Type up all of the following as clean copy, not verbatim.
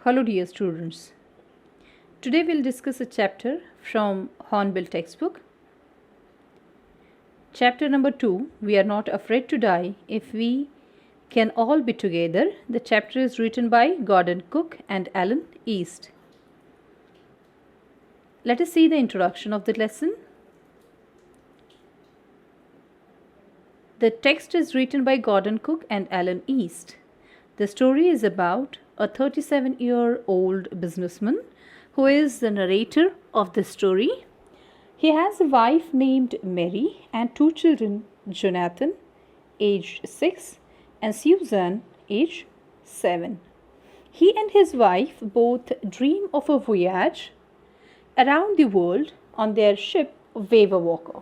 Hello dear students. Today we'll discuss a chapter from Hornbill textbook. Chapter number 2, We Are Not Afraid to Die If We Can All Be Together. The chapter is written by Gordon Cook and Alan East. Let us see the introduction of the lesson. The text is written by Gordon Cook and Alan East. The story is about a 37-year-old businessman who is the narrator of the story. He has a wife named Mary and two children, Jonathan, age 6, and Susan, age 7. He and his wife both dream of a voyage around the world on their ship Waver Walker,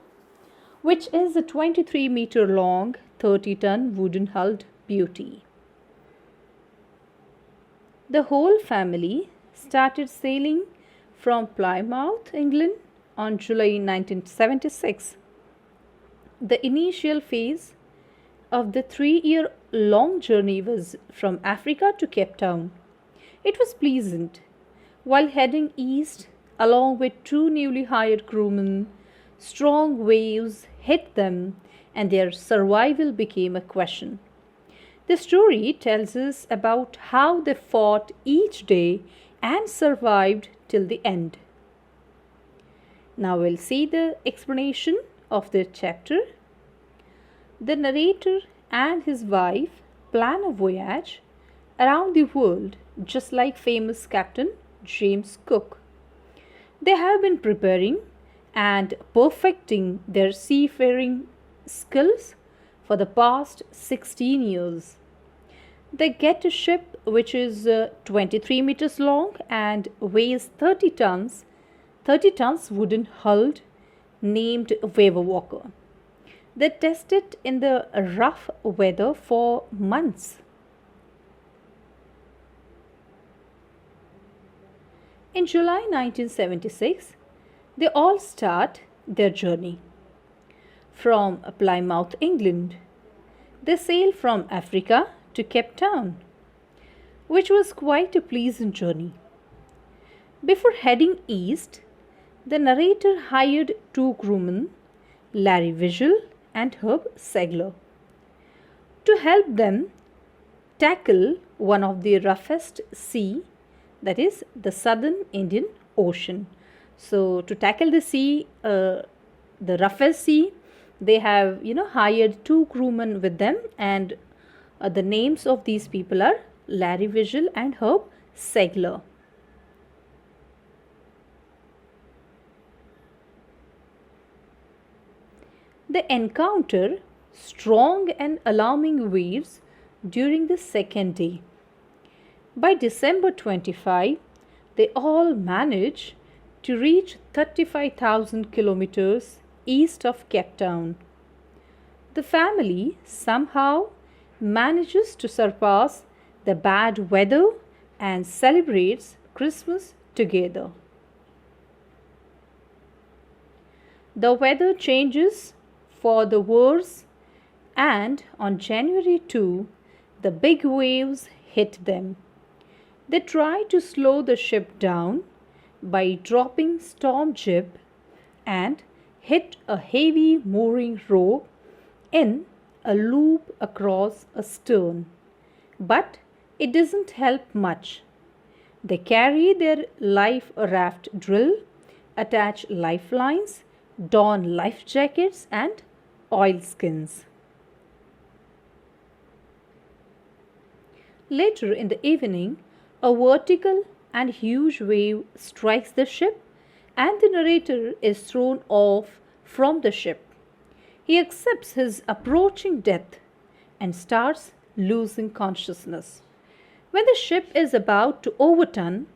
which is a 23-meter long, 30-ton wooden-hulled beauty. The whole family started sailing from Plymouth, England on July 1976. The initial phase of the 3-year-long journey was from Africa to Cape Town. It was pleasant. While heading east, along with two newly hired crewmen, strong waves hit them and their survival became a question. The story tells us about how they fought each day and survived till the end. Now we'll see the explanation of the chapter. The narrator and his wife plan a voyage around the world just like famous Captain James Cook. They have been preparing and perfecting their seafaring skills for the past 16 years. They get a ship which is 23 meters long and weighs 30 tons wooden hulled, named Waver Walker. They test it in the rough weather for months. In July 1976, they all start their journey. From Plymouth, England, they sail from Africa to Cape Town, which was quite a pleasant journey. Before heading east, the narrator hired two crewmen, Larry Vigil and Herb Segler, to help them tackle one of the roughest sea, that is the Southern Indian Ocean. So to tackle the sea, the roughest sea, they have hired two crewmen with them, and the names of these people are Larry Vigil and Herb Segler. They encounter strong and alarming waves during the second day. By December 25, they all manage to reach 35,000 kilometers east of Cape Town. The family somehow manages to surpass the bad weather and celebrates Christmas together. The weather changes for the worse, and on January 2, the big waves hit them. They try to slow the ship down by dropping storm jib and hit a heavy mooring rope in a loop across a stern, but it doesn't help much. They carry their life raft drill, attach lifelines, don life jackets and oilskins. Later in the evening, a vertical and huge wave strikes the ship and the narrator is thrown off from the ship. He accepts his approaching death and starts losing consciousness. When the ship is about to overturn,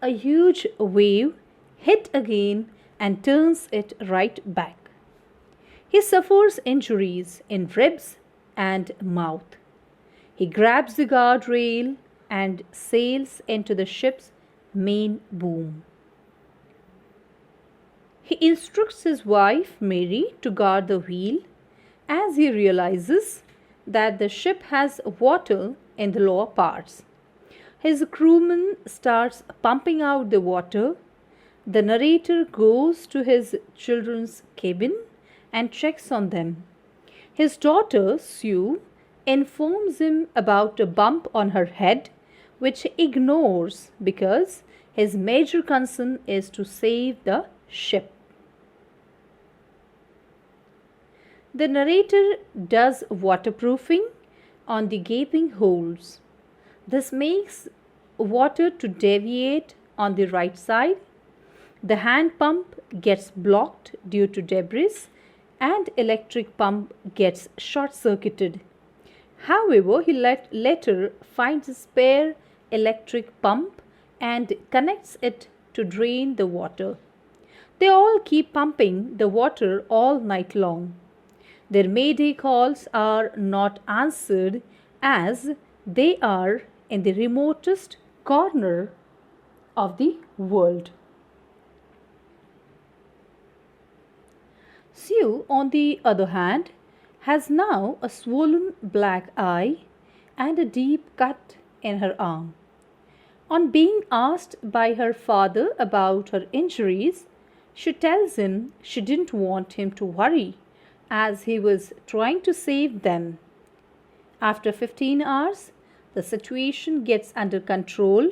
a huge wave hits again and turns it right back. He suffers injuries in ribs and mouth. He grabs the guardrail and sails into the ship's main boom. He instructs his wife, Mary, to guard the wheel as he realizes that the ship has water in the lower parts. His crewman starts pumping out the water. The narrator goes to his children's cabin and checks on them. His daughter, Sue, informs him about a bump on her head, which he ignores because his major concern is to save the ship. The narrator does waterproofing on the gaping holes. This makes water to deviate on the right side. The hand pump gets blocked due to debris and electric pump gets short-circuited. However, he later finds a spare electric pump and connects it to drain the water. They all keep pumping the water all night long. Their mayday calls are not answered as they are in the remotest corner of the world. Sue, on the other hand, has now a swollen black eye and a deep cut in her arm. On being asked by her father about her injuries, she tells him she didn't want him to worry as he was trying to save them. After 15 hours, the situation gets under control.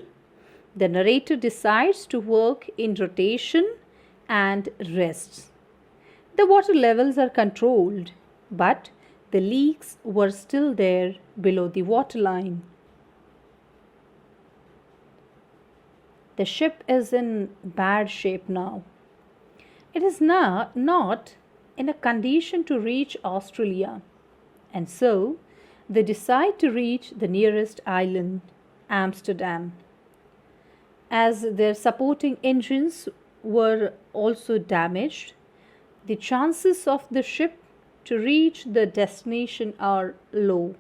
The narrator decides to work in rotation and rests. The water levels are controlled, but the leaks were still there below the waterline. The ship is in bad shape now. It is now not in a condition to reach Australia, and so they decide to reach the nearest island, Amsterdam. As their supporting engines were also damaged, the chances of the ship to reach the destination are low.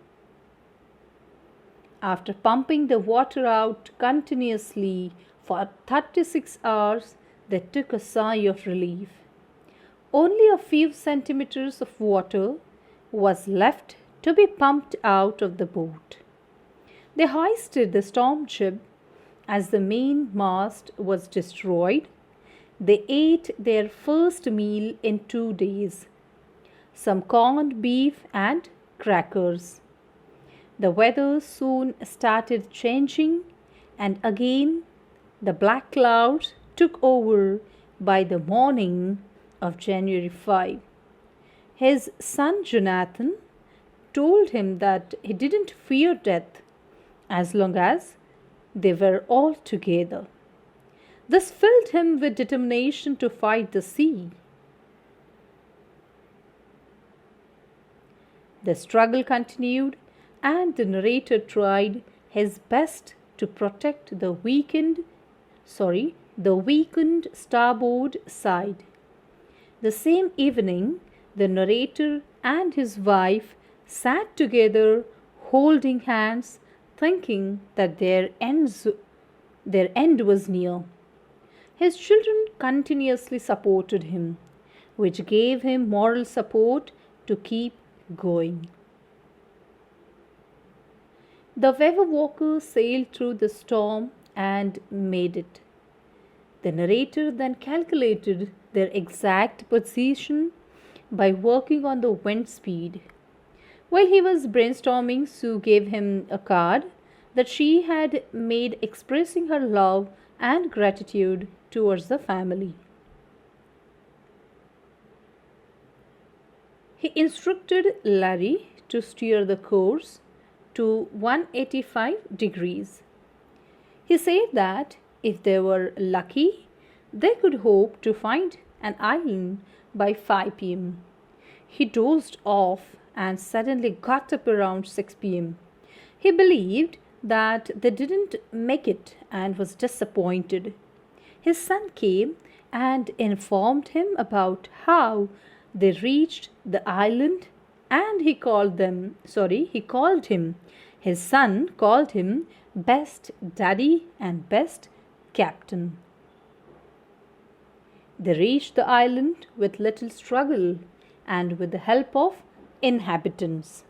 After pumping the water out continuously for 36 hours, they took a sigh of relief. Only a few centimeters of water was left to be pumped out of the boat. They hoisted the storm jib as the main mast was destroyed. They ate their first meal in 2 days, some corned beef and crackers. The weather soon started changing, and again the black clouds took over by the morning of January 5. His son Jonathan told him that he didn't fear death as long as they were all together. This filled him with determination to fight the sea. The struggle continued, and the narrator tried his best to protect the weakened starboard side. The same evening, the narrator and his wife sat together holding hands, thinking that their end was near. His children continuously supported him, which gave him moral support to keep going. The Weather Walker sailed through the storm and made it. The narrator then calculated their exact position by working on the wind speed. While he was brainstorming, Sue gave him a card that she had made expressing her love and gratitude towards the family. He instructed Larry to steer the course to 185 degrees. He said that if they were lucky, they could hope to find an island by 5 p.m. He dozed off and suddenly got up around 6 p.m. He believed that they didn't make it and was disappointed. His son came and informed him about how they reached the island, and his son called him best daddy and best captain. They reached the island with little struggle and with the help of inhabitants.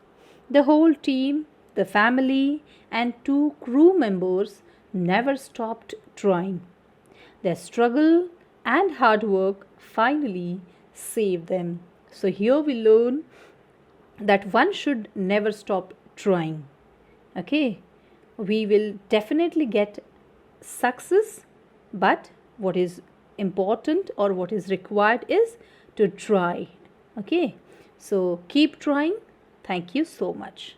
The whole team, the family, and 2 crew members never stopped trying. Their struggle and hard work finally saved them. So, here we learn that one should never stop trying. Okay, we will definitely get success, but what is important or what is required is to try. Okay, so keep trying. Thank you so much.